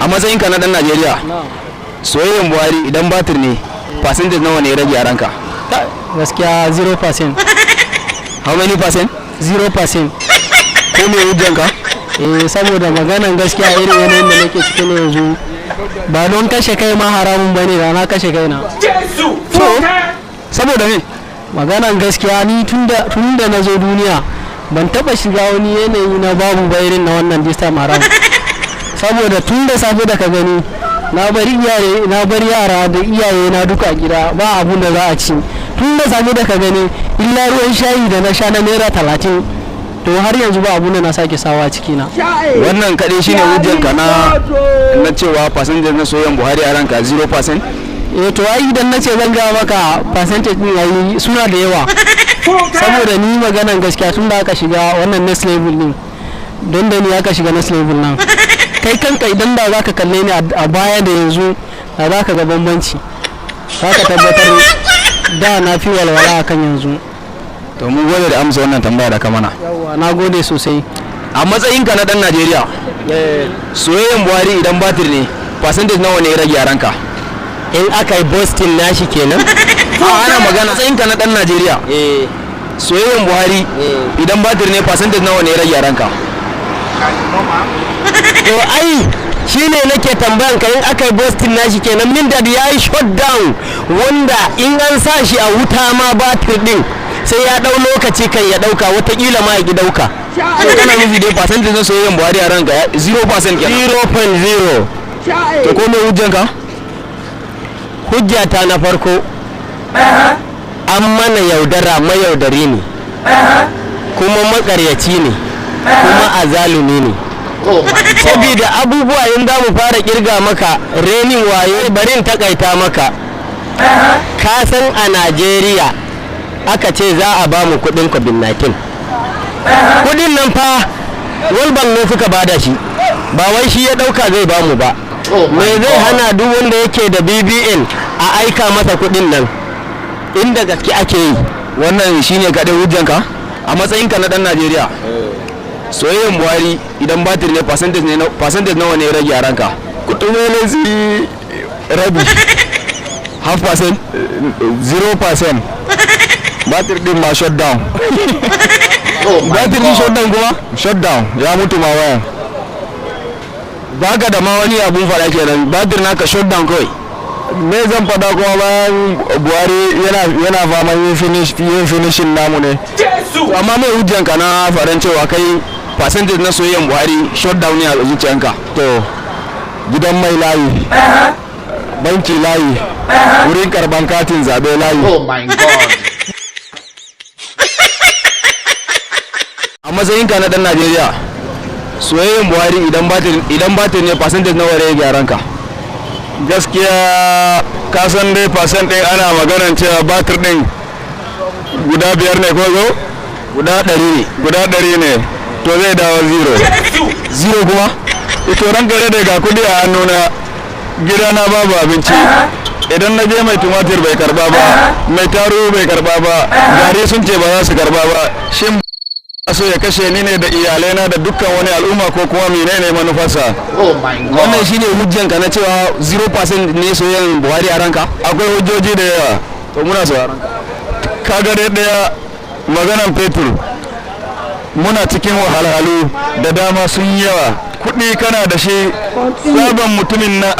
A matsayinka na dan Najeriya, soyayyen Buhari idan batir ne, percentage nawa ne ya rage a ranka? Gaskiya 0%. How many percent? 0%. Ko me hujjanka? Saboda maganan gaskiya irin yanayin da nake cikin yanzu ba don kashe kai ma haramun bane da na kashe kaina. Saboda me? Maganan gaskiya ni tunda na zo duniya ban taba shiga wani yanayi na babu ba irin na wannan this time around. Saboda tun da safe da ka gani na bari yara da iyaye na duka gida ba abun da za a ci. Tun da safe da ka gani illa ruwan shayi da na sha na naira 30 to har yanzu ba abun da na sake sawa ciki na. Wannan kaɗai shine hujjanka na cewa percentage na soyayyen Buhari a ranka 0%? To ai idan na ce zan ga maka percentage din yayi suna da yawa. Saboda ni maganan gaskiya tun da aka shiga wannan next level din don da ni aka shiga next level nan. Kai kanka idan da zaka kalle ni a baya da yanzu da zaka ga bambanci. Zaka tabbatar da na fi walwala akan yanzu. To mun gode da amsa wannan tambaya da ka mana. Yawwa na gode sosai. A matsayinka na dan Najeriya, soyayyen Buhari idan batir ne, percentage nawa ne ya rage a ranka? In aka yi Boston nashi kenan? Ana magana matsayinka na dan Najeriya. Soyayyen Buhari idan batir ne, percentage nawa ne ya rage a ranka? To ai shine nake tambayan ka in aka yi Boston nashi kenan min da ya yi shutdown wanda in an sa shi a wuta ma batir din sai ya dau lokaci kan ya dauka watakila ma ya ki dauka. Kana nufi dai percentage na soyayyen Buhari a ranka 0% kenan? 0.0. To ko me hujjanka? Hujjata na farko an mana yaudara mayaudari ne kuma makaryaci ne kuma azalumi ne. Saboda abubuwa in za mu fara kirga maka renin waye barin takaita maka. Ka san a Najeriya aka ce za a ba mu kudin COVID-19. Kudin nan fa walban ne suka bada shi ba wai shi ya dauka zai ba mu ba. Me zai hana duk wanda yake da BBN a aika masa kudin nan inda gaske ake yi? Wannan shine kaɗai hujjanka a matsayinka na dan Najeriya. Soyayyen Buhari idan batir ne, percentage nawa ne ya rage a ranka? Kutume ne si Rabi. Half percent? 0%. Batir din ma shut down. Batir din shut down kuma? Shut down ya mutu ma wayan. Baka da ma wani abun fara kenan, batir naka shut down kawai. Me zan fada kuma bayan Buhari yana faman yin finishin namu ne. Amma mai hujjanka na faran cewa kai percentage na soyayyen Buhari shut down ne a zuciyanka? To gidan mai layi, banki layi, wurin karban katin zabe layi. Oh my god. A matsayinka na dan Najeriya, soyayyen Buhari idan batir ne, percentage nawa ne ya ranka? Gaskiya ka san dai percent din ana maganar cewa batir din guda 5 ne ko zo? Guda 100 ne. To zai dawo 0 kuma? Ito ranka da ga kudi a hannuna, gidana babu abinci. Idan na je mai tumatir bai karba ba, mai taro bai karba ba, gari sun ce ba za su karba ba, shin so ya kashe ni ne da iyalaina da dukkan wani al'umma ko kuma menene manufarsa? Oh my god. Wannan shine hujjanka na cewa 0% ne soyayyen Buhari a ranka? Akwai hujjoji da yawa. To muna sauraron ka. Kaga daya maganan fetur, muna cikin wahalhalu da dama sun yawa. Kuɗi kana da shi, sabon mutumin na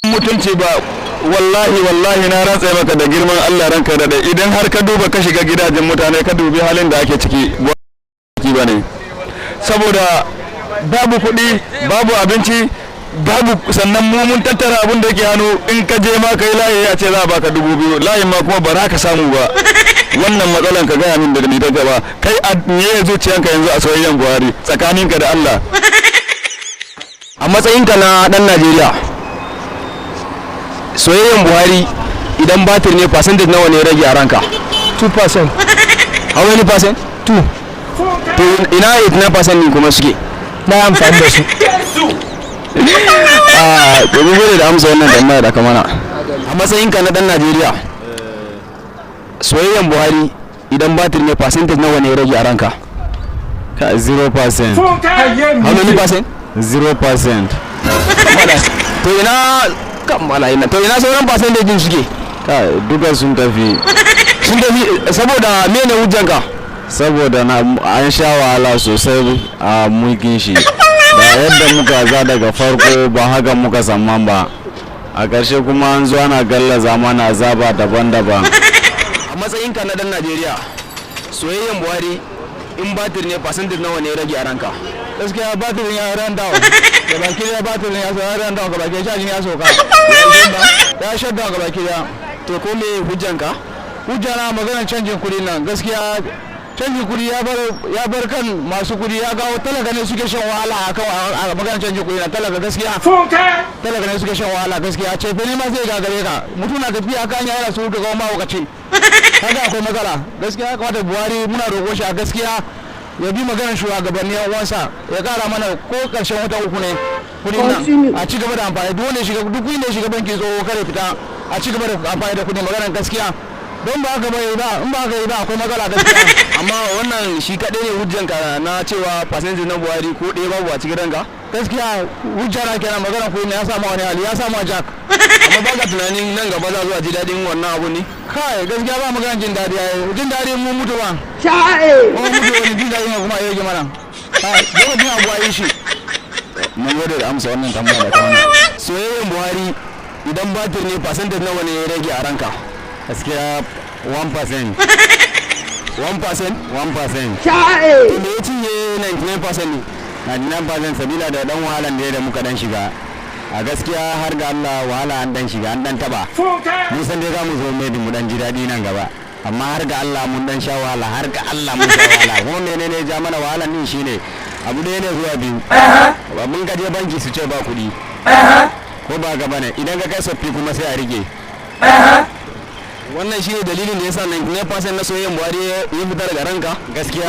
mutunci ba. Wallahi na rantsa maka da girman Allah ranka da idan har ka duba ka shiga gidajen mutane ka dubi halin da ake ciki ba ne. Saboda babu kuɗi, babu abinci, babu sannan mun tattara abin da yake hannu, in ka je ma kai layi ya ce za a baka 2000, layin ma kuma ba za ka samu ba. Wannan matsalan ka gaya min daga ni ta gaba. Kai a ne zuciyanka yanzu a soyayyen Buhari tsakaninka da Allah? A matsayinka na dan Najeriya, soyayyen Buhari idan batir ne, percentage nawa ne rage a ranka? 2%. How many percent? 2. To ina 89% ne kuma suke? Na amfani da su. To mun gode da amsa wannan tambaya da kamana. A matsayinka na dan Najeriya, soyayyen Buhari idan batir ne, percentage nawa ne rage a ranka? 0%. How many percent? 0%. To ina kammala ina to ina sauran percentage suke Duka sun tafi. Saboda mene hujjanka? Saboda an sha wahala sosai a mulkin shi. Ba yadda muka za daga farko ba haka muka samman ba. A ƙarshe kuma an zo ana gallaza mana azaba daban-daban. A matsayinka na dan Najeriya, soyayyen Buhari in batir ne percentage nawa ne rage a ranka? Gaskiya batirin ya ran dawo. Da baki da batirin ya so ya ran dawo ga baki shajin ya soka. Ya shadda ga baki da. To ko me hujjanka? Hujjana maganar canjin kuɗi nan gaskiya canjin kuɗi ya bar kan masu kuɗi ya gawo talaka ne suke shan wahala a maganar canjin kuɗi nan talaka gaskiya. Talaka ne suke shan wahala gaskiya ce fa ne ma zai gagare ka mutum na tafiya kan yana su ga ma wakaci. Kaga akwai matsala gaskiya ya kamata Buhari muna roƙo shi a gaskiya ya bi maganar shugabanni yan uwansa ya kara mana ko karshen wata uku ne kudin nan a ci gaba da amfani duk wanda shiga banki tsoho kare fita a ci gaba da amfani da kudin maganar gaskiya don ba haka bai ba in ba haka yi ba akwai matsala gaskiya. Amma wannan shi kaɗai ne hujjanka na cewa percentage na Buhari ko ɗaya babu a cikin ranka? Gaskiya hujjana kenan maganar kudin ya samu wani hali ya samu jack. Amma ba ka tunanin nan gaba za zuwa ji daɗin wannan abu ne? Kai gaskiya ba maganar jin daɗi jin daɗi mun mutu ba. Mun mutu wani jin daɗi ne kuma ya yi mana. Lokacin abu a yi shi. Mun gode da amsa wannan tambaya da kawana. Soyayyen Buhari idan batir ne percentage nawa ne ya rage a ranka? Gaskiya 1%. 1%? 1%. To me ya cinye 99% ne? 99% sabila da dan wahalan da muka dan shiga. A gaskiya har ga Allah wahala an dan shiga an dan taba. Mun san dai za mu zo mai mu dan ji daɗi nan gaba. Amma har ga Allah mun dan sha wahala har ga Allah mun sha wahala. Kuma menene ja mana wahalan din shine abu da ne zuwa biyu. Mun gaje banki su ce ba kuɗi. Ko ba gaba ne idan ka kai soffi kuma sai a rige. Wannan shi ne dalilin da ya sa 99% na soyayyen Buhari ya fita daga ranka? Gaskiya